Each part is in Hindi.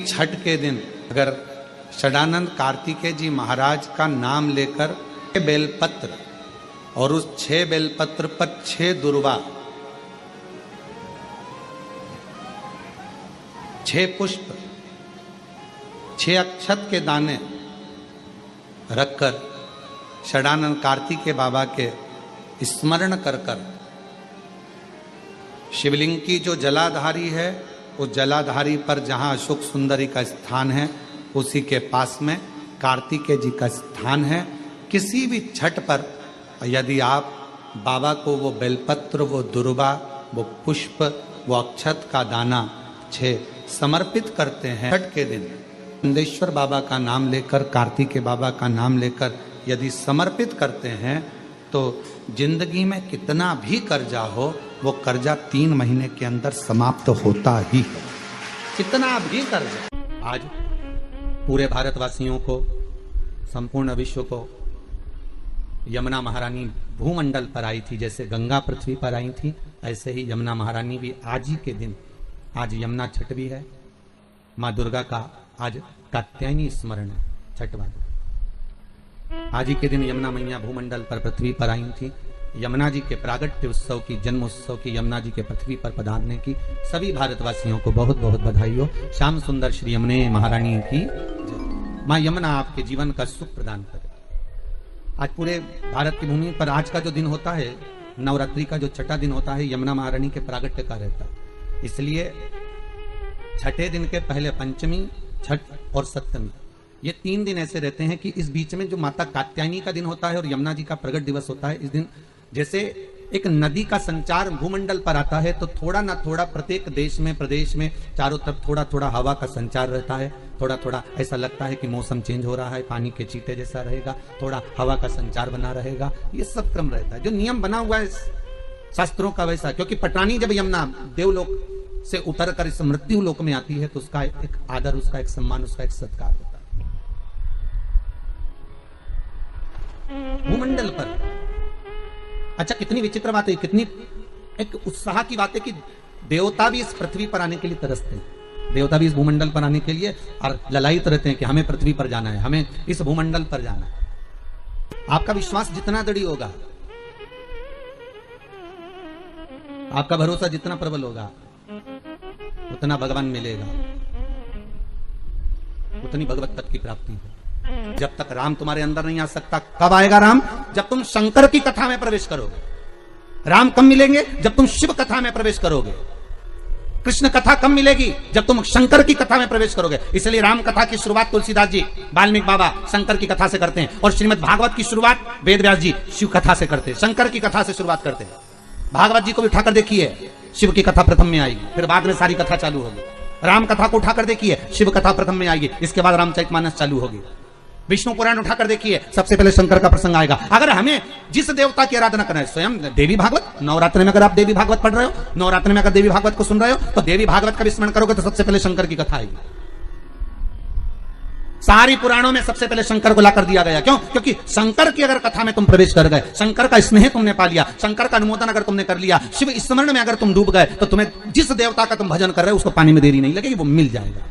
छठ के दिन अगर षडानंद कार्तिकेय जी महाराज का नाम लेकर बेलपत्र और उस 6 बेलपत्र पर 6 दुर्वा 6 पुष्प 6 अक्षत के दाने रखकर षडानंद कार्तिकेय बाबा के स्मरण कर कर शिवलिंग की जो जलाधारी है उस जलाधारी पर जहाँ अशोक सुंदरी का स्थान है उसी के पास में कार्तिकेय जी का स्थान है। किसी भी छठ पर यदि आप बाबा को वो बेलपत्र, वो दुर्वा, वो पुष्प, वो अक्षत का दाना 6 समर्पित करते हैं, छठ के दिन नंदेश्वर बाबा का नाम लेकर, कार्तिकेय बाबा का नाम लेकर यदि समर्पित करते हैं तो जिंदगी में कितना भी कर्जा हो वो कर्जा 3 महीने के अंदर समाप्त होता ही है। कितना भी कर्जा। आज पूरे भारतवासियों को, संपूर्ण विश्व को यमुना महारानी भूमंडल पर आई थी। जैसे गंगा पृथ्वी पर आई थी ऐसे ही यमुना महारानी भी आज ही के दिन, आज यमुना छठ भी है, माँ दुर्गा का आज कात्यायनी स्मरण है, छठ वाला। आज ही के दिन यमुना मैया भूमंडल पर पृथ्वी पर आई थी। यमुना जी के प्रागट्य उत्सव की, जन्म उत्सव की, यमुना जी के पृथ्वी पर पधारने की सभी भारतवासियों को बहुत बहुत बधाई हो। श्याम सुंदर श्री यमुने महारानी की माँ यमुना आपके जीवन का सुख प्रदान करे। आज पूरे भारत की भूमि पर आज का जो दिन होता है, नवरात्रि का जो छठा दिन होता है, यमुना महारानी के प्रागट्य का रहता है। इसलिए छठे दिन के पहले पंचमी, छठ और सप्तमी, ये 3 दिन ऐसे रहते हैं कि इस बीच में जो माता कात्यायनी का दिन होता है और यमुना जी का प्रगट दिवस होता है, इस दिन जैसे एक नदी का संचार भूमंडल पर आता है तो थोड़ा ना थोड़ा प्रत्येक देश में, प्रदेश में चारों तरफ थोड़ा थोड़ा हवा का संचार रहता है। थोड़ा थोड़ा ऐसा लगता है कि मौसम चेंज हो रहा है, पानी के छींटे जैसा रहेगा, थोड़ा हवा का संचार बना रहेगा। ये सब क्रम रहता है, जो नियम बना हुआ है शास्त्रों का वैसा। क्योंकि पटानी जब यमुना देवलोक से उतर कर इस मृत्यु लोक में आती है तो उसका एक आदर, उसका एक सम्मान, उसका एक सत्कार होता है। भूमंडल पर अच्छा, कितनी विचित्र बात है, कितनी एक उत्साह की बात है कि देवता भी इस पृथ्वी पर आने के लिए तरसते हैं। देवता भी इस भूमंडल पर आने के लिए और ललायित रहते हैं कि हमें पृथ्वी पर जाना है, हमें इस भूमंडल पर जाना है। आपका विश्वास जितना दृढ़ होगा, आपका भरोसा जितना प्रबल होगा, उतना भगवान मिलेगा, उतनी भगवत तत्व की प्राप्ति है। जब तक राम तुम्हारे अंदर नहीं आ सकता, कब आएगा राम? जब तुम शंकर की कथा में प्रवेश करोगे। राम कब मिलेंगे? जब तुम शिव कथा में प्रवेश करोगे। कृष्ण कथा कब मिलेगी? जब तुम शंकर की कथा में प्रवेश करोगे। इसलिए राम कथा की शुरुआत तुलसीदास जी, वाल्मीकि बाबा शंकर की कथा से करते हैं और श्रीमद् भागवत की शुरुआत वेद व्यास जी शिव कथा से करते हैं, शंकर की कथा से शुरुआत करते हैं। भागवत जी को भी उठाकर देखिए, शिव की कथा प्रथम में आएगी, फिर बाद में सारी कथा चालू होगी। राम कथा को उठाकर देखिए, शिव कथा प्रथम में आएगी, इसके बाद रामचरितमानस चालू होगी। विष्णु पुराण उठाकर देखिए, सबसे पहले शंकर का प्रसंग आएगा। अगर हमें जिस देवता की आराधना करना है, स्वयं देवी भागवत, नवरात्र में अगर आप देवी भागवत पढ़ रहे हो, नवरात्र में अगर देवी भागवत को सुन रहे हो तो देवी भागवत का भी स्मरण करोगे तो सबसे पहले शंकर की कथा आएगी। सारी पुराणों में सबसे पहले शंकर को लाकर दिया गया। क्यों? क्योंकि शंकर की अगर कथा में तुम प्रवेश कर गए, शंकर का स्नेह तुमने पा लिया, शंकर का अनुमोदन अगर तुमने कर लिया, शिव स्मरण में अगर तुम डूब गए तो तुम्हें जिस देवता का तुम भजन कर रहे हो उसको पानी में देरी नहीं लगेगी, वो मिल जाएगा।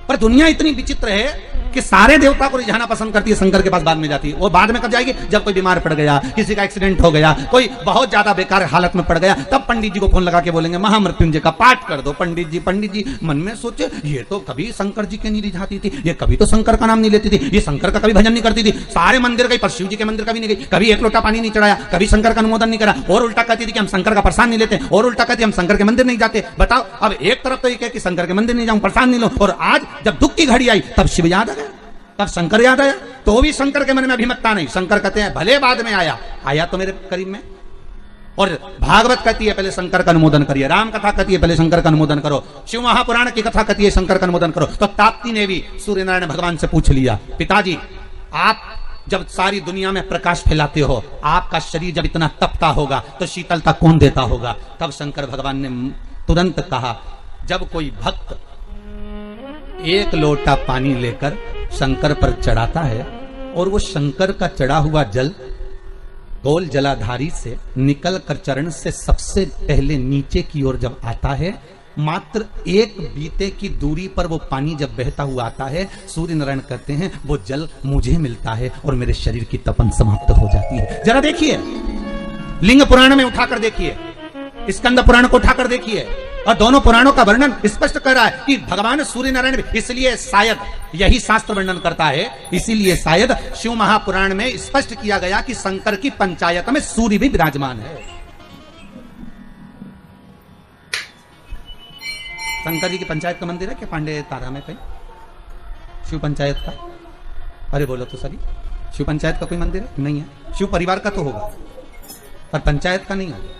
पर दुनिया इतनी विचित्र है कि सारे देवता को रिझाना पसंद करती है, शंकर के पास बाद में जाती है। वो बाद में कब जाएगी? जब कोई बीमार पड़ गया, किसी का एक्सीडेंट हो गया, कोई बहुत ज्यादा बेकार हालत में पड़ गया, तब पंडित जी को फोन लगा के बोलेंगे महामृत्युंजय का पाठ कर दो। पंडित जी मन में सोचे ये तो कभी शंकर जी के नहीं रिझाती थी, ये कभी तो शंकर का नाम नहीं लेती थी, ये शंकर का कभी भजन नहीं करती थी, सारे मंदिर गई पर शिव जी के मंदिर कभी नहीं गई, कभी एक लोटा पानी नहीं चढ़ाया, कभी शंकर का अनुमोदन नहीं करा, और उल्टा कहती थी कि हम शंकर का प्रसाद नहीं लेते, और उल्टा कहती हम शंकर के मंदिर नहीं जाते। बताओ, अब एक तरफ तो ये कह कि शंकर के मंदिर नहीं जाऊं, प्रसाद नहीं लो, और आज जब दुख की घड़ी आई तब शिव याद आ गया, तब शंकर याद आया। तो भी शंकर के मन में अभिमतता नहीं। शंकर कहते हैं भले बाद में आया तो मेरे करीब में। और भागवत कहती है पहले शंकर का अनुमोदन करिए, राम कथा कहती है पहले शंकर का अनुमोदन करो, शिव महापुराण की कथा कहती है शंकर का अनुमोदन करो। तो ताप्ती ने भी सूर्य नारायण भगवान से पूछ लिया, पिताजी आप जब सारी दुनिया में प्रकाश फैलाते हो, आपका शरीर जब इतना तपता होगा तो शीतलता कौन देता होगा? तब शंकर भगवान ने तुरंत कहा, जब कोई भक्त 1 लोटा पानी लेकर शंकर पर चढ़ाता है और वो शंकर का चढ़ा हुआ जल गोल जलाधारी से निकल कर चरण से सबसे पहले नीचे की ओर जब आता है, मात्र एक बीते की दूरी पर वो पानी जब बहता हुआ आता है, सूर्य नारायण कहते हैं वो जल मुझे मिलता है और मेरे शरीर की तपन समाप्त हो जाती है। जरा देखिए, लिंग पुराण में उठाकर देखिए, स्कंद पुराण को उठाकर देखिए, और दोनों पुराणों का वर्णन स्पष्ट कर रहा है कि भगवान सूर्य नारायण, इसलिए शायद यही शास्त्र वर्णन करता है, इसीलिए शायद शिव महापुराण में स्पष्ट किया गया कि शंकर की पंचायत में सूर्य भी विराजमान है। शंकर जी की पंचायत का मंदिर है क्या पांडे तारा में कहीं? शिव पंचायत का? अरे बोलो तो सही, शिव पंचायत का कोई मंदिर है? नहीं है। शिव परिवार का तो होगा पर पंचायत का नहीं होगा।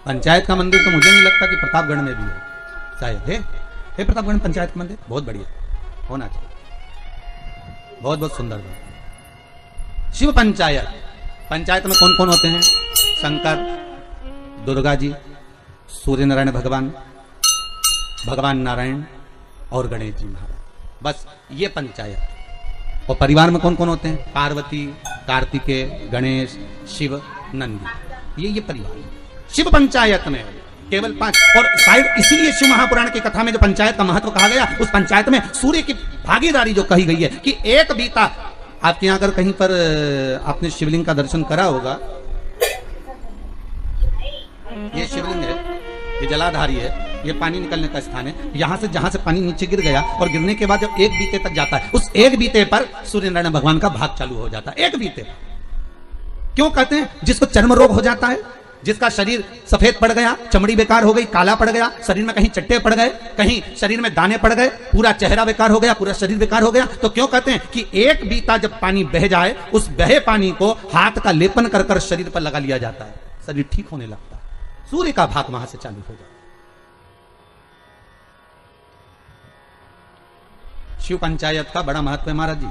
पंचायत का मंदिर तो मुझे नहीं लगता कि प्रतापगढ़ में भी है, शायद है प्रतापगढ़ में पंचायत का मंदिर, बहुत बढ़िया होना चाहिए, बहुत बहुत सुंदर बात। शिव पंचायत, पंचायत में कौन कौन होते हैं? शंकर, दुर्गा जी, सूर्य नारायण भगवान, भगवान नारायण और गणेश जी महाराज, बस ये पंचायत। और परिवार में कौन कौन होते हैं? पार्वती, कार्तिकेय, गणेश, शिव, नंदी, ये परिवार। शिव पंचायत में केवल 5, और शायद इसीलिए शिव महापुराण की कथा में जो पंचायत का महत्व कहा गया, उस पंचायत में सूर्य की भागीदारी जो कही गई है कि एक बीता। आपके यहां अगर कहीं पर आपने शिवलिंग का दर्शन करा होगा, ये शिवलिंग है, ये जलाधारी है, ये पानी निकलने का स्थान है। यहां से जहां से पानी नीचे गिर गया और गिरने के बाद जब एक बीते तक जाता है, उस एक बीते पर सूर्य नारायण भगवान का भाग चालू हो जाता है। एक बीते क्यों कहते हैं? जिसको चर्म रोग हो जाता है, जिसका शरीर सफेद पड़ गया, चमड़ी बेकार हो गई, काला पड़ गया, शरीर में कहीं चट्टे पड़ गए, कहीं शरीर में दाने पड़ गए, पूरा चेहरा बेकार हो गया, पूरा शरीर बेकार हो गया, तो क्यों कहते हैं कि एक बीता जब पानी बह जाए, उस बहे पानी को हाथ का लेपन कर कर शरीर पर लगा लिया जाता है, शरीर ठीक होने लगता है, सूर्य का भाग वहां से चालू हो जाता है। शिव पंचायत का बड़ा महत्व है महाराज जी।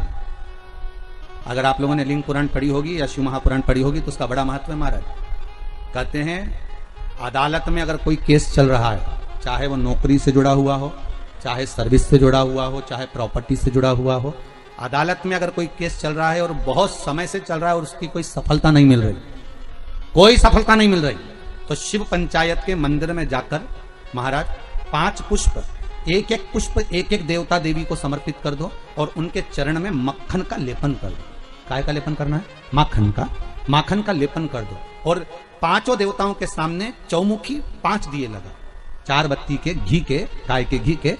अगर आप लोगों ने लिंग पुराण पढ़ी होगी या शिव महापुराण पढ़ी होगी तो उसका बड़ा महत्व है महाराज। कहते हैं अदालत में अगर कोई केस चल रहा है, चाहे वो नौकरी से जुड़ा हुआ हो, चाहे सर्विस से जुड़ा हुआ हो, चाहे प्रॉपर्टी से जुड़ा हुआ हो, अदालत में अगर कोई केस चल रहा है और बहुत समय से चल रहा है और उसकी कोई सफलता नहीं मिल रही, कोई सफलता नहीं मिल रही, तो शिव पंचायत के मंदिर में जाकर महाराज 5 पुष्प, एक एक पुष्प एक एक देवता देवी को समर्पित कर दो और उनके चरण में मक्खन का लेपन कर दो। काय का लेपन करना है? माखन का लेपन कर दो और 5 देवताओं के सामने चौमुखी 5 दिए लगाओ, 4 बत्ती के घी के, गाय के घी के,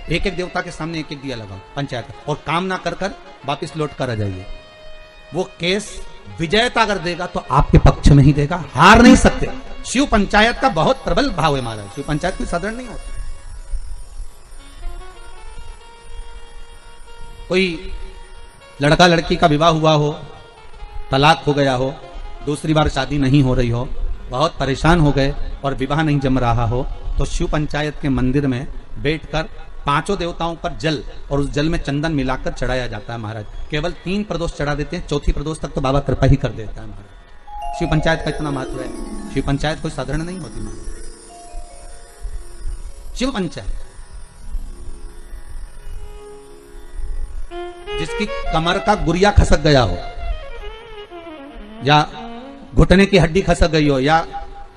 एक एक देवता के सामने एक एक दिया लगाओ पंचायत, और काम ना कर कर वापिस लौट कर आ जाइए। वो केस विजयता अगर देगा तो आपके पक्ष में ही देगा, हार नहीं सकते। शिव पंचायत का बहुत प्रबल भाव है महाराज, शिव पंचायत कोई साधारण नहीं होती। कोई लड़का लड़की का विवाह हुआ हो, तलाक हो गया हो, दूसरी बार शादी नहीं हो रही हो, बहुत परेशान हो गए और विवाह नहीं जम रहा हो, तो शिव पंचायत के मंदिर में बैठकर 5 देवताओं पर जल और उस जल में चंदन मिलाकर चढ़ाया जाता है महाराज। केवल 3 प्रदोष चढ़ा देते हैं, 4थी प्रदोष तक तो बाबा कृपा ही कर देता है महाराज। शिव पंचायत का इतना महत्व है। शिव पंचायत कोई साधारण नहीं होती महाराज। शिव पंचायत जिसकी कमर का गुरिया खसक गया हो, या घुटने की हड्डी खसक गई हो, या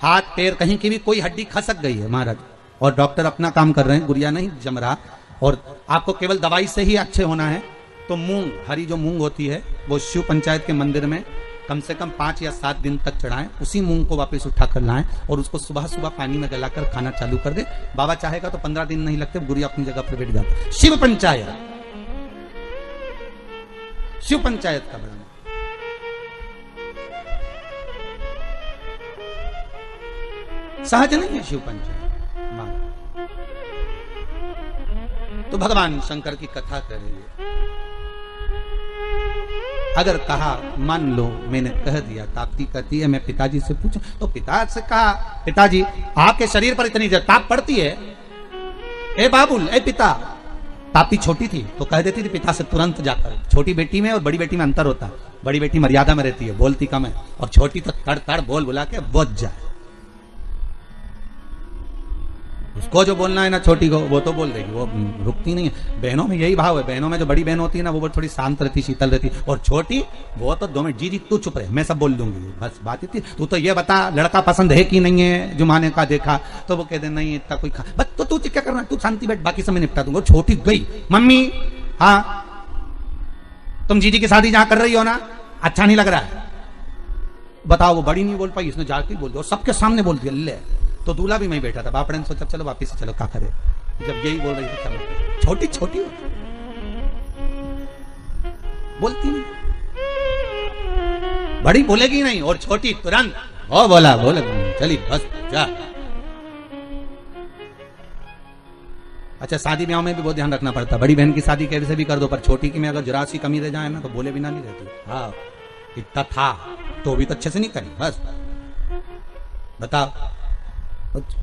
हाथ पैर कहीं की भी कोई हड्डी खसक गई है महाराज, और डॉक्टर अपना काम कर रहे हैं, गुरिया नहीं जम रहा, और आपको केवल दवाई से ही अच्छे होना है, तो मूंग, हरी जो मूंग होती है, वो शिव पंचायत के मंदिर में कम से कम 5 या 7 दिन तक चढ़ाएं। उसी मूंग को वापस उठा कर लाएं और उसको सुबह सुबह पानी में गलाकर खाना चालू कर दे। बाबा चाहेगा तो 15 दिन नहीं लगते, गुरिया अपनी जगह पर बैठ जाता। शिव पंचायत, शिव पंचायत का बड़ा सहज नहीं है शिव पंचायत। तो भगवान शंकर की कथा कर रही है। अगर कहा मान लो मैंने कह दिया, ताप्ती कहती है मैं पिताजी से पूछूं, तो पिता से कहा पिताजी आपके शरीर पर इतनी ताप पड़ती है, ए बाबुल ए पिता। ताप्ती छोटी थी तो कह देती थी पिता से तुरंत जाकर। छोटी बेटी में और बड़ी बेटी में अंतर होता है, बड़ी बेटी मर्यादा में रहती है, बोलती कम है, और छोटी तो तड़ तड़ बोल बुला के बुझ जाए। उसको जो बोलना है ना छोटी को, वो तो बोल देगी, वो रुकती नहीं है। बहनों में यही भाव है, बहनों में जो बड़ी बहन होती है ना वो थोड़ी शांत रहती, शीतल रहती, और छोटी वो तो 2 मिनट, जी जी तू चुप रहे, मैं सब बोल दूंगी, बस बात इतनी। तू तो ये बता लड़का पसंद है कि नहीं है, जुमाने का देखा तो वो कहते नहीं इतना कोई बस, तो तू क्या करना, तू शांति बैठ, बाकी सब मैं निपटा दूंगा। छोटी गई, मम्मी हाँ तुम जीजी की शादी जहां कर रही हो ना, अच्छा नहीं लग रहा है, बताओ। वो बड़ी नहीं बोल पाई, इसने जाके बोल दिया और सबके सामने बोल दिया। ले तो दूल्हा भी मैं बैठा था, बापड़े ने सोचा चलो वापिस से चलो, क्या करे, जब यही बोल रही थी चलो। छोटी छोटी बोलती नहीं, बड़ी बोलेगी नहीं, और छोटी तुरंत ओ बोला बोले चली बस जा। अच्छा शादी ब्याह में भी बहुत ध्यान रखना पड़ता है, बड़ी बहन की शादी कैसे भी कर दो, पर छोटी की में अगर जरा सी कमी रह जाए ना तो बोले बिना नहीं रहती। हाँ इतना था तो भी तो अच्छे से नहीं करी, बस बताओ।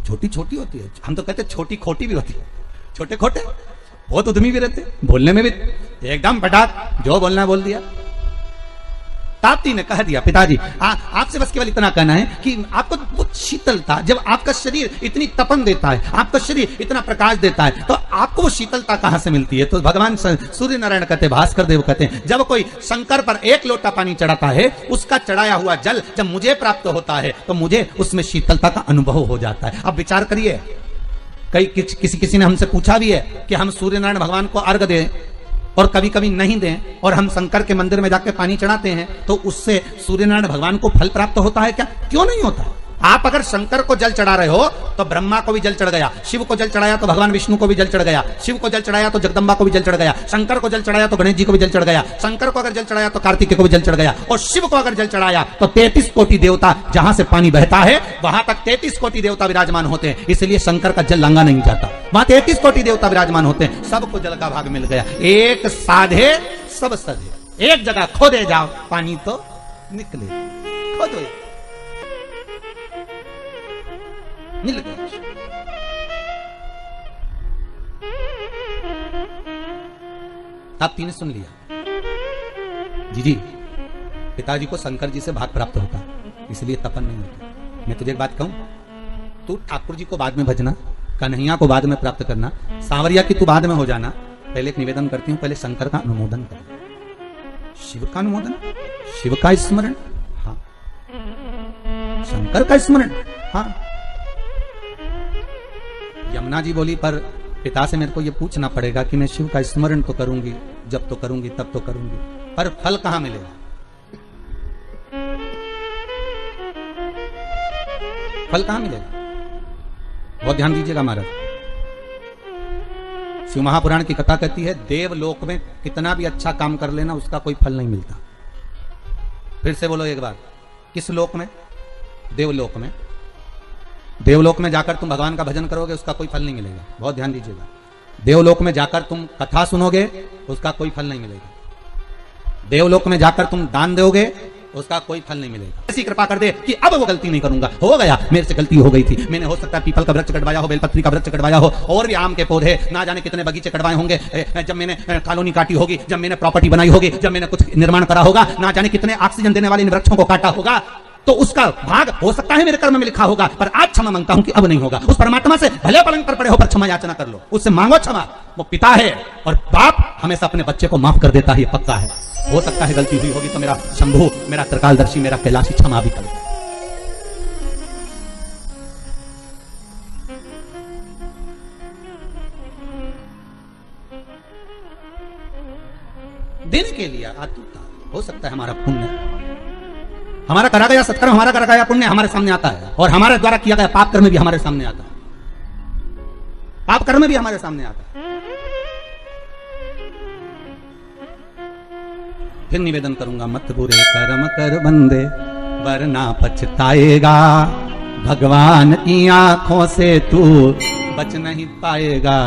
छोटी छोटी होती है, हम तो कहते छोटी खोटी भी होती है, छोटे खोटे बहुत उद्यमी भी रहते, बोलने में भी एकदम पटाख, जो बोलना है बोल दिया। ताप्ती ने कह दिया पिताजी आपसे बस केवल इतना कहना है कि आपको वो शीतलता, जब आपका शरीर इतनी तपन देता है, आपका शरीर इतना प्रकाश देता है, तो आपको वो शीतलता कहां से मिलती है? तो भगवान सूर्य नारायण कहते, भास्कर देव कहते हैं, जब कोई शंकर पर 1 लोटा पानी चढ़ाता है, उसका चढ़ाया हुआ जल जब मुझे प्राप्त होता है तो मुझे उसमें शीतलता का अनुभव हो जाता है। अब विचार करिए, किसी ने हमसे पूछा भी है कि हम सूर्य नारायण भगवान को अर्घ दें और कभी कभी नहीं दें, और हम शंकर के मंदिर में जाकर पानी चढ़ाते हैं, तो उससे सूर्यनारायण भगवान को फल प्राप्त होता है क्या? क्यों नहीं होता? आप अगर शंकर को जल चढ़ा रहे हो तो ब्रह्मा को भी जल चढ़ गया, शिव को जल चढ़ाया तो भगवान विष्णु को भी जल चढ़ गया, शिव को जल चढ़ाया तो जगदम्बा को भी जल चढ़ गया, शंकर को जल चढ़ाया तो गणेश जी को भी जल चढ़ गया, शंकर को अगर जल चढ़ाया तो कार्तिकेय को भी जल चढ़ गया, और शिव को अगर जल चढ़ाया तो 33 कोटि देवता, जहां से पानी बहता है वहां तक 33 कोटि देवता विराजमान होते हैं, इसलिए शंकर का जल लांगा नहीं जाता, वहां 33 कोटि देवता विराजमान होते हैं, सबको जल का भाग मिल गया। एक साधे सब सधे, एक जगह खोदे जाओ पानी तो निकले, खोदो मिल गया। ताप्ती ने सुन लिया, जी पिताजी को शंकर जी से भाग प्राप्त होता, इसलिए तपन नहीं होता। मैं तुझे एक बात कहूं, तू ठाकुर जी को बाद में भजना, कन्हैया को बाद में प्राप्त करना, सांवरिया की तू बाद में हो जाना, पहले एक निवेदन करती हूं, पहले शंकर का अनुमोदन कर, शिव का अनुमोदन, शिव का स्मरण, हाँ शंकर का स्मरण, हाँ। यमुना जी बोली पर पिता से मेरे को ये पूछना पड़ेगा कि मैं शिव का स्मरण तो करूंगी, जब तो करूंगी तब तो करूंगी, पर फल कहां मिलेगा? फल कहां मिलेगा? बहुत ध्यान दीजिएगा महाराज। शिव महापुराण की कथा कहती है, देवलोक में कितना भी अच्छा काम कर लेना उसका कोई फल नहीं मिलता। फिर से बोलो एक बार, किस लोक में? देवलोक में। देवलोक में जाकर तुम भगवान का भजन करोगे उसका कोई फल नहीं मिलेगा, बहुत ध्यान दीजिएगा। देवलोक में जाकर तुम कथा सुनोगे उसका कोई फल नहीं मिलेगा। देवलोक में जाकर तुम दान दोगे उसका कोई फल नहीं मिलेगा। ऐसी कृपा कर दे कि अब वो गलती नहीं करूंगा, हो गया मेरे से गलती हो गई थी, मैंने हो सकता है पीपल का वृक्ष कटवाया हो, बेलपत्री का वृक्ष कटवाया हो, और भी आम के पौधे ना जाने कितने बगीचे कटवाए होंगे, जब मैंने कॉलोनी काटी होगी, जब मैंने प्रॉपर्टी बनाई होगी, जब मैंने कुछ निर्माण करा होगा, ना जाने कितने ऑक्सीजन देने वाले इन वृक्षों को काटा होगा, तो उसका भाग हो सकता है मेरे कर्म में लिखा होगा, पर आज क्षमा मांगता हूं कि अब नहीं होगा। उस परमात्मा से भले पलंग पर पड़े हो पर क्षमा याचना कर लो, उससे मांगो क्षमा। वो पिता है और बाप हमेशा अपने बच्चे को माफ कर देता है, ये पक्का है। हो सकता है गलती हुई होगी तो मेरा शंभु, मेरा त्रिकालदर्शी, मेरा कैलाशी क्षमा भी करे। देने के लिए आतुरता, हो सकता है हमारा पुण्य, हमारा करा गया सत्कर्म, हमारा करा गया पुण्य हमारे सामने आता है, और हमारे द्वारा किया गया पाप कर्म भी हमारे सामने आता है, पाप कर्म भी हमारे सामने आता है। फिर निवेदन करूंगा, मत बुरे कर्म कर बंदे वरना पछताएगा, भगवान की आंखों से तू बच नहीं पाएगा,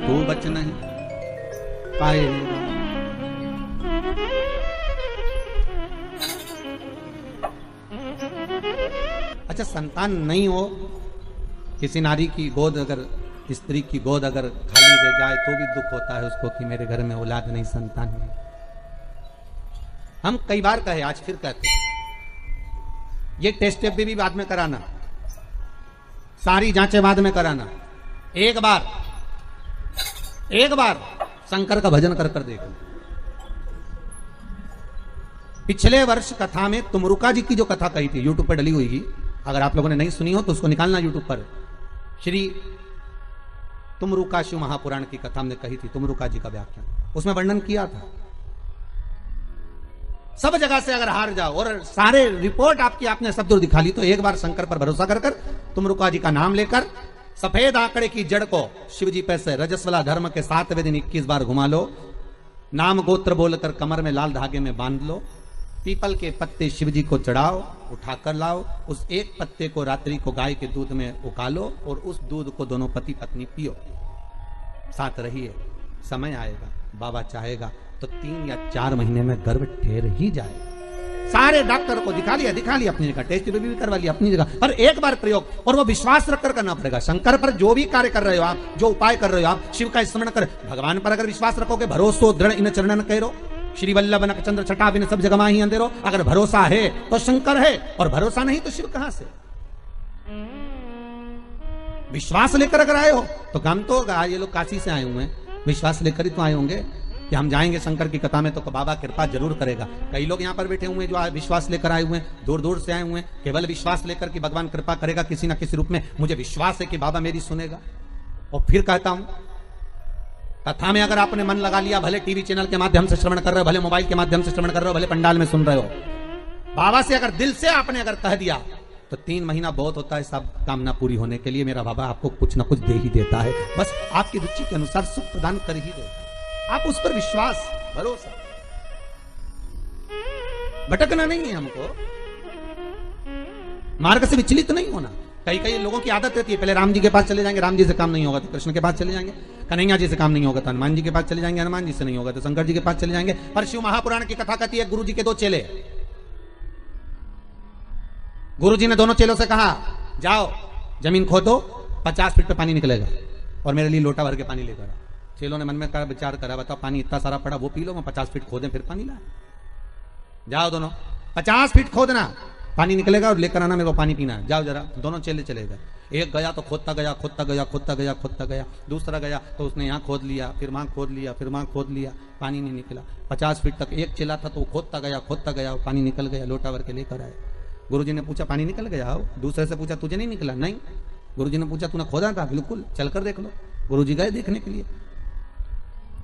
तू बच नहीं पाएगा। अच्छा, संतान नहीं हो, किसी नारी की गोद, अगर स्त्री की गोद अगर खाली रह जाए तो भी दुख होता है उसको कि मेरे घर में औलाद नहीं, संतान नहीं। हम कई बार कहे, आज फिर कहते, ये टेस्ट भी बाद में कराना, सारी जांचें बाद में कराना, एक बार शंकर का भजन कर देखो। पिछले वर्ष कथा में तुमरुका जी की जो कथा कही थी, यूट्यूब पर डली हुई थी, अगर आप लोगों ने नहीं सुनी हो तो उसको निकालना यूट्यूब पर। श्री तुमरुका शिव महापुराण की कथा हमने कही थी, तुमरुका जी का व्याख्यान, उसमें वर्णन किया था। सब जगह से अगर हार जाओ और सारे रिपोर्ट आपकी आपने सब दूर दिखा ली, तो एक बार शंकर पर भरोसा कर तुमरुका जी का नाम लेकर सफेद आंकड़े की जड़ को शिव जी पे से रजस्वला धर्म के 7वें दिन 21 बार घुमा लो, नाम गोत्र बोलकर कमर में लाल धागे में बांध लो, पीपल के पत्ते शिव जी को चढ़ाओ, उठाकर लाओ, उस एक पत्ते को रात्रि को गाय के दूध में उकालो और उस दूध को दोनों पति पत्नी पियो, साथ रहिए। समय आएगा, बाबा चाहेगा तो 3 या 4 महीने में गर्भ ठहर ही जाएगा। सारे डॉक्टर को दिखा लिया अपनी जगह, टेस्ट भी करवा लिया अपनी जगह, पर एक बार प्रयोग, और वो विश्वास रखकर करना पड़ेगा। शंकर पर जो भी कार्य कर रहे हो आप, जो उपाय कर रहे हो आप, शिव का स्मरण कर, भगवान पर अगर विश्वास रखोगे, भरोसो दृढ़ इन चरणन करो, श्री वल्लभ नक चंद्र छटा बिन सब जगह ही अंधेरो। अगर भरोसा है तो शंकर है, और भरोसा नहीं तो शिव कहां से। विश्वास लेकर अगर आए हो तो काम तो, ये लोग काशी से आए हुए हैं, विश्वास लेकर ही तो आए होंगे कि हम जाएंगे शंकर की कथा में तो बाबा कृपा जरूर करेगा। कई लोग यहाँ पर बैठे हुए हैं जो विश्वास लेकर आए हुए हैं, दूर दूर से आए हुए हैं, केवल विश्वास लेकर कि भगवान कृपा करेगा किसी ना किसी रूप में, मुझे विश्वास है कि बाबा मेरी सुनेगा। और फिर कहता हूं, कथा में अगर आपने मन लगा लिया, भले टीवी चैनल के माध्यम से श्रवण कर रहे हो, भले मोबाइल के माध्यम से श्रवण कर रहे हो, भले पंडाल में सुन रहे हो, बाबा से अगर दिल से आपने अगर कह दिया तो 3 महीना बहुत होता है सब कामना पूरी होने के लिए। मेरा बाबा आपको कुछ ना कुछ दे ही देता है, बस आपकी रुचि के अनुसार सुख प्रदान कर ही देता है। आप उस पर विश्वास, भरोसा, भटकना नहीं है हमको, मार्ग से विचलित नहीं होना। कई लोगों की आदत रहती है, पहले राम जी के पास चले जाएंगे, राम जी से काम नहीं होगा तो कृष्ण के पास चले जाएंगे, कन्हैया जी से काम नहीं होगा तो हनुमान जी के पास चले जाएंगे, हनुमान जी से नहीं होगा तो शंकर जी के पास चले जाएंगे। पर शिव महापुराण की कथा कहती है, गुरु जी के 2 चेले, गुरु जी ने दोनों चेलों से कहा, जाओ जमीन खोदो, 50 फीट पे पानी निकलेगा और मेरे लिए लोटा भर के पानी लेकर आओ। चेलों ने मन में विचार करा, बताओ पानी इतना सारा पड़ा, वो पी लो, मैं 50 फीट खोदें फिर पानी लाए। जाओ दोनों 50 फीट खोदना, पानी निकलेगा और लेकर आना, मेरे को पानी पीना है, जाओ जरा। दोनों चेले चले गए, एक गया तो खोदता गया, दूसरा गया तो उसने यहाँ खोद लिया, फिर वहां खोद लिया, फिर वहां खोद लिया, पानी नहीं निकला। 50 फीट तक एक चेला था तो वो खोदता गया, पानी निकल गया, लोटा भर के लेकर आए। गुरुजी ने पूछा पानी निकल गया? दूसरे से पूछा तुझे नहीं निकला? नहीं। गुरुजी ने पूछा तूने खोदा था? बिल्कुल, चलकर देख लो। गुरुजी गए देखने के लिए,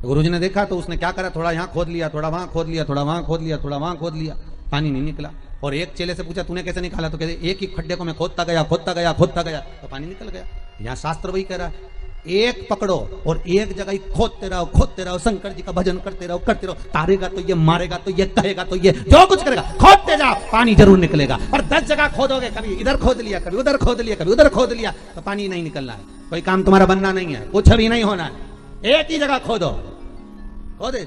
गुरुजी ने देखा तो उसने क्या करा, थोड़ा यहाँ खोद लिया, थोड़ा वहां खोद लिया, थोड़ा वहां खोद लिया, थोड़ा वहां खोद लिया, पानी नहीं निकला। और एक चेले से पूछा तूने कैसे निकाला? तो कहते एक ही खड्डे को मैं खोदता गया तो पानी निकल गया। यहाँ शास्त्र वही कह रहा है, एक पकड़ो और एक जगह ही खोदते रहो, शंकर जी का भजन करते रहो, तारेगा तो ये, मारेगा तो ये, कहेगा तो ये, जो कुछ करेगा खोदते जाओ, पानी जरूर निकलेगा। पर 10 जगह खोदोगे, कभी इधर खोद लिया, कभी उधर खोद लिया, कभी उधर खोद लिया, तो पानी नहीं निकलना है, कोई काम तुम्हारा बनना नहीं है, कुछ भी नहीं होना है। एक ही जगह खोदो, खोदे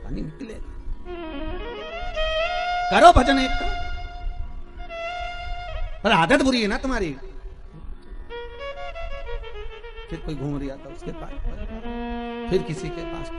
पानी निकलेगा। करो भजन एक का, पर आदत बुरी है ना तुम्हारी। फिर कोई घूम रहा था उसके पास, फिर किसी के पास।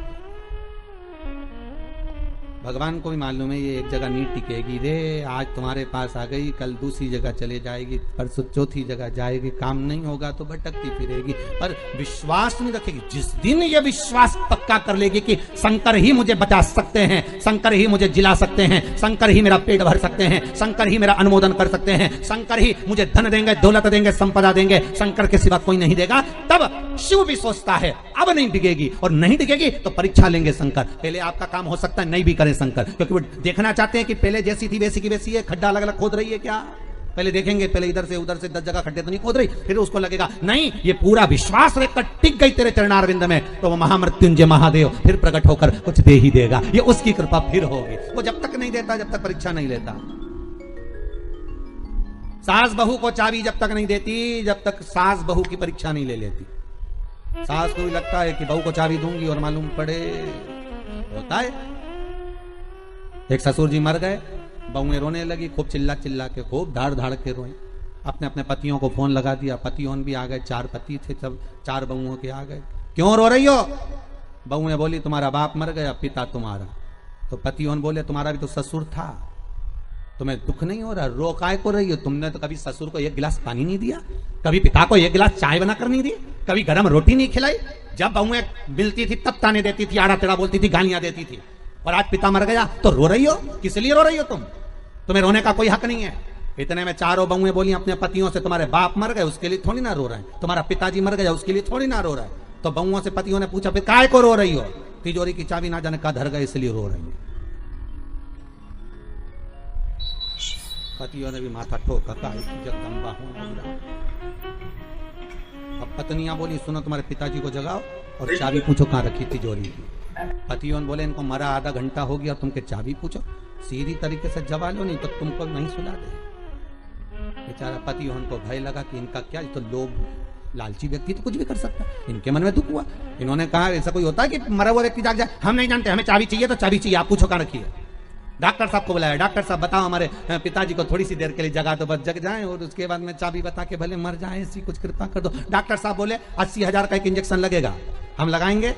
भगवान को भी मालूम है ये एक जगह नहीं टिकेगी रे, आज तुम्हारे पास आ गई, कल दूसरी जगह चले जाएगी, परसों चौथी जगह जाएगी, काम नहीं होगा तो भटकती फिरेगी, पर विश्वास नहीं रखेगी। जिस दिन ये विश्वास पक्का कर लेगी कि शंकर ही मुझे बचा सकते हैं, शंकर ही मुझे जिला सकते हैं, शंकर ही मेरा पेट भर सकते हैं, शंकर ही मेरा अनुमोदन कर सकते हैं, शंकर ही मुझे धन देंगे, दौलत देंगे, संपदा देंगे, शंकर के सिवा कोई नहीं देगा, तब शिव भी सोचता है अब नहीं डिगेगी, और नहीं डिगेगी तो परीक्षा लेंगे शंकर। पहले आपका काम हो सकता है नहीं भी करें शंकर, क्योंकि वो देखना चाहते हैं कि पहले जैसी थी वैसी की वैसी है, खड्डा अलग अलग खोद रही है क्या, पहले देखेंगे, पहले इधर से उधर से 10 जगह खड्डे तो नहीं खोद रही, फिर उसको लगेगा नहीं ये पूरा विश्वास रखकर टिक गई तेरे चरणारविंद में, तो वो महामृत्युंजय महादेव फिर प्रकट होकर कुछ दे ही देगा, ये उसकी कृपा फिर होगी। वो जब तक नहीं देता, जब तक परीक्षा नहीं लेता। सास बहू को चाबी जब तक नहीं देती, जब तक सास बहू की परीक्षा नहीं ले लेती। सास को भी लगता है कि बहू को चाबी दूंगी और मालूम पड़े होता है। एक ससुर जी मर गए, बहुएं रोने लगी, खूब चिल्ला के, खूब धाड़ के रोई। अपने अपने पतियों को फोन लगा दिया, पतियों भी आ गए, 4 पति थे, सब 4 बहुओं के आ गए। क्यों रो रही हो? बहुएं बोली तुम्हारा बाप मर गया, पिता तुम्हारा। तो पतियों बोले तुम्हारा भी तो ससुर था, तुम्हें दुख नहीं हो रहा? रो काय को रही हो? तुमने तो कभी ससुर को एक गिलास पानी नहीं दिया, कभी पिता को एक गिलास चाय बनाकर नहीं दी, कभी गर्म रोटी नहीं खिलाई। जब बहुएं मिलती थी तब ताने देती थी, आड़ा टेढ़ा बोलती थी, गालियां देती थी। और आज पिता मर गया तो रो रही हो? किस लिए रो रही हो तुम? तुम्हें रोने का कोई हक नहीं है। इतने में चारों बहुएं बोली अपने पतियों से, तुम्हारे बाप मर गए उसके लिए थोड़ी ना रो रहे हैं, तुम्हारा पिताजी मर गया उसके लिए थोड़ी ना रो रहा है। तो बहुओं से पतियों ने पूछा, फिर काय को रो रही हो? तिजोरी की चाबी ना जाने का धर गए इसलिए रो रही है। पतियों ने भी माथा ठोका, जगदम्बा हूं। अब पत्नियां बोली, सुनो तुम्हारे पिताजी को जगाओ और चाबी पूछो कहां रखी तिजोरी की। पतियों ने बोले, इनको मरा आधा घंटा हो गया और तुमके चाबी पूछो, सीधी तरीके से जवाब लो, नहीं तो तुमको नहीं सुला दे। बेचारा पतियों को भय लगा कि इनका क्या, तो लोग लालची व्यक्ति तो कुछ भी कर सकता। इनके मन में दुख हुआ। इन्होंने कहा, ऐसा कोई होता है कि मरा हुआ व्यक्ति जाग जाए? हम नहीं जानते, हमें चाबी चाहिए तो चाबी चाहिए, आप पूछो कहां रखी है। डॉक्टर साहब को बुलाया, डॉक्टर साहब बताओ हमारे पिताजी को थोड़ी सी देर के लिए जगा दो, बस जग जाएं और उसके बाद में चाबी बता के भले मर जाएं, ऐसी कुछ कृपा कर दो। डॉक्टर साहब बोले 80,000 का एक इंजेक्शन लगेगा, हम लगाएंगे,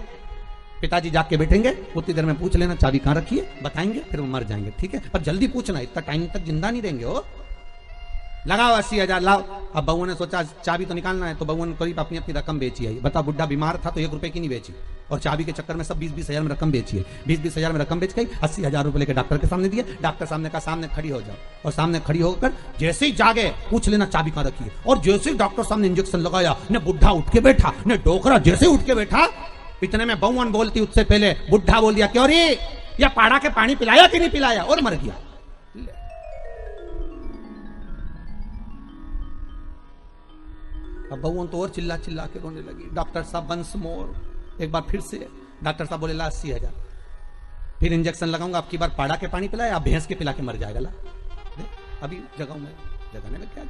पिताजी जाग के बैठेंगे, उतनी देर में पूछ लेना चाबी कहां रखी है, बताएंगे, फिर वो मर जाएंगे, ठीक है? पर जल्दी पूछना, इतना टाइम तक जिंदा नहीं देंगे हो। लगाओ 80,000 लाओ। अब बहू ने सोचा चाबी तो निकालना है, तो बहू ने करीब अपनी अपनी रकम बेची है। बता, बुढ़ा बीमार था तो 1 रुपए की नहीं बेची, और चाबी के चक्कर में सब 20-20 हजार में रकम बेची है। 20-20 हजार में रकम बेच गई, 80,000 रुपए लेकर डॉक्टर के सामने दिए। डॉक्टर सामने कहा, सामने खड़ी हो जाओ। और सामने खड़ी होकर जैसे ही जागे पूछ लेना चाबी कहां रखी है। और जैसे ही डॉक्टर सामने इंजेक्शन लगाया, न बुढ़ा उठ के बैठा, न डोकरा जैसे उठ के बैठा, इतने में बहुवन बोलती उससे पहले बुढ़ा बोल दिया, क्यों रे, या पाड़ा के पानी पिलाया कि नहीं पिलाया, और मर गया। अब बहुवन तो और चिल्ला चिल्ला के रोने लगी। डॉक्टर साहब वंस मोर, एक बार फिर से। डॉक्टर साहब बोले, ला 80,000, फिर इंजेक्शन लगाऊंगा, आपकी बार पाड़ा के पानी पिलाया, आप भैंस के पिला के मर जाएगा। ला अभी जगाऊं मैं, जगाने में क्या,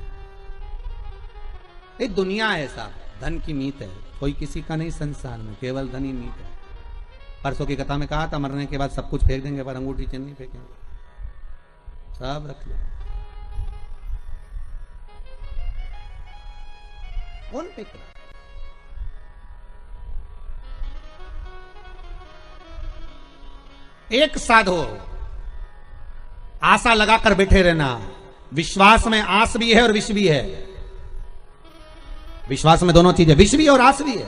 एक दुनिया है साहब, धन की मीत है, कोई किसी का नहीं संसार में, केवल धन ही मीत है। परसों की कथा में कहा था, मरने के बाद सब कुछ फेंक देंगे पर अंगूठी चिन्ह नहीं फेंकेंगे, सब रख लो। कौन फेंक रहा? एक साधो, आशा लगाकर बैठे रहना। विश्वास में आस भी है और विष भी है। विश्वास में दोनों चीजें, विष भी और आस भी है।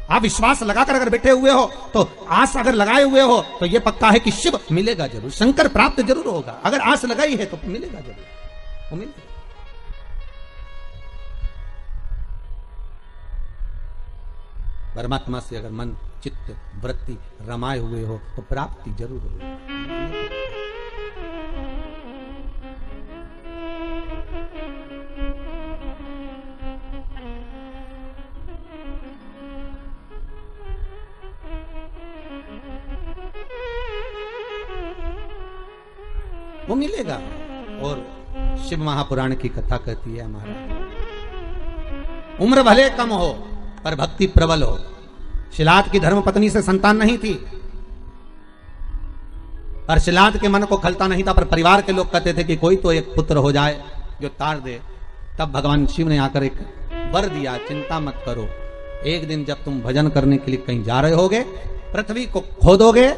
आप विश्वास लगाकर अगर बैठे हुए हो, तो आस अगर लगाए हुए हो, तो यह पक्का है कि शिव मिलेगा जरूर, शंकर प्राप्त जरूर होगा। अगर आस लगाई है तो मिलेगा जरूर, वो मिलेगा। परमात्मा से अगर मन चित्त वृत्ति रमाए हुए हो तो प्राप्ति जरूर होगी। वो मिलेगा। और शिव महापुराण की कथा कहती है, हमारा उम्र भले कम हो पर भक्ति प्रबल हो। शिलाद की धर्म पत्नी से संतान नहीं थी, पर शिलाद के मन को खलता नहीं था, पर परिवार के लोग कहते थे कि कोई तो एक पुत्र हो जाए जो तार दे। तब भगवान शिव ने आकर एक वर दिया, चिंता मत करो, एक दिन जब तुम भजन करने के लिए कहीं जा रहे होगे, पृथ्वी को खोदोगे,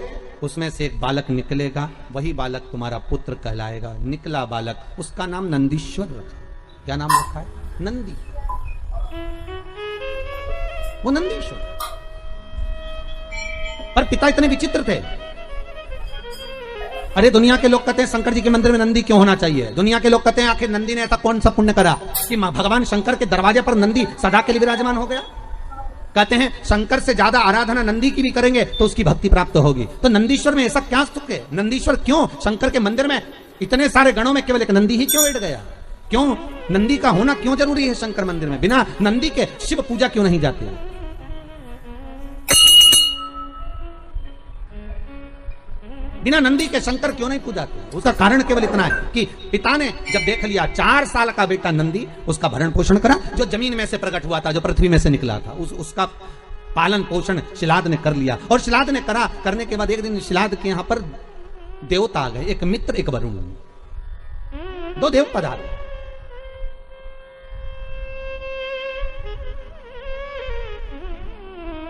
उसमें से एक बालक निकलेगा, वही बालक तुम्हारा पुत्र कहलाएगा। निकला बालक, उसका नाम नंदीश्वर रखा। क्या नाम रखा है? नंदी। वो नंदीश्वर। पर पिता इतने विचित्र थे। अरे दुनिया के लोग कहते हैं शंकर जी के मंदिर में नंदी क्यों होना चाहिए? दुनिया के लोग कहते हैं आखिर नंदी ने ऐसा कौन सा पुण्य करा कि भगवान शंकर के दरवाजे पर नंदी सदा के लिए विराजमान हो गया? कहते हैं शंकर से ज्यादा आराधना नंदी की भी करेंगे तो उसकी भक्ति प्राप्त होगी। तो नंदीश्वर में ऐसा क्या सुख है? नंदीश्वर क्यों शंकर के मंदिर में इतने सारे गणों में केवल एक नंदी ही क्यों बैठ गया? क्यों नंदी का होना क्यों जरूरी है शंकर मंदिर में? बिना नंदी के शिव पूजा क्यों नहीं जाती है? बिना नंदी के शंकर क्यों नहीं पूजाते? उसका कारण केवल इतना है कि पिता ने जब देख लिया 4 साल का बेटा नंदी, उसका भरण पोषण करा, जो जमीन में से प्रकट हुआ था, जो पृथ्वी में से निकला था, उसका पालन पोषण शिलाद ने कर लिया। और शिलाद ने करने के बाद एक दिन शिलाद के यहां पर देवता आ गए, एक मित्र एक वरुण, 2 देव पधारे।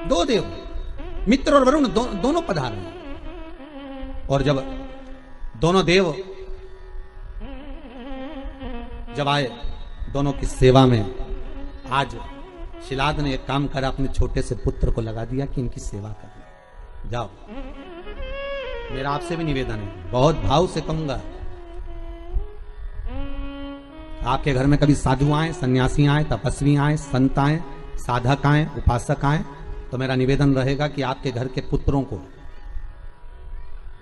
दो देव, मित्र और वरुण दोनों पधारे। और जब दोनों देव जब आए दोनों की सेवा में। आज शिलाद ने एक काम करा, अपने छोटे से पुत्र को लगा दिया कि इनकी सेवा कर। जाओ, मेरा आपसे भी निवेदन है, बहुत भाव से कहूंगा, आपके घर में कभी साधु आए, सन्यासी आए, तपस्वी आए, संत आए, साधक आए, उपासक आए, तो मेरा निवेदन रहेगा कि आपके घर के पुत्रों को,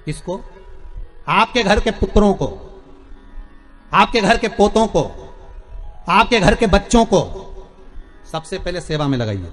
किसको? आपके घर के पुत्रों को, आपके घर के पोतों को, आपके घर के बच्चों को सबसे पहले सेवा में लगाइए।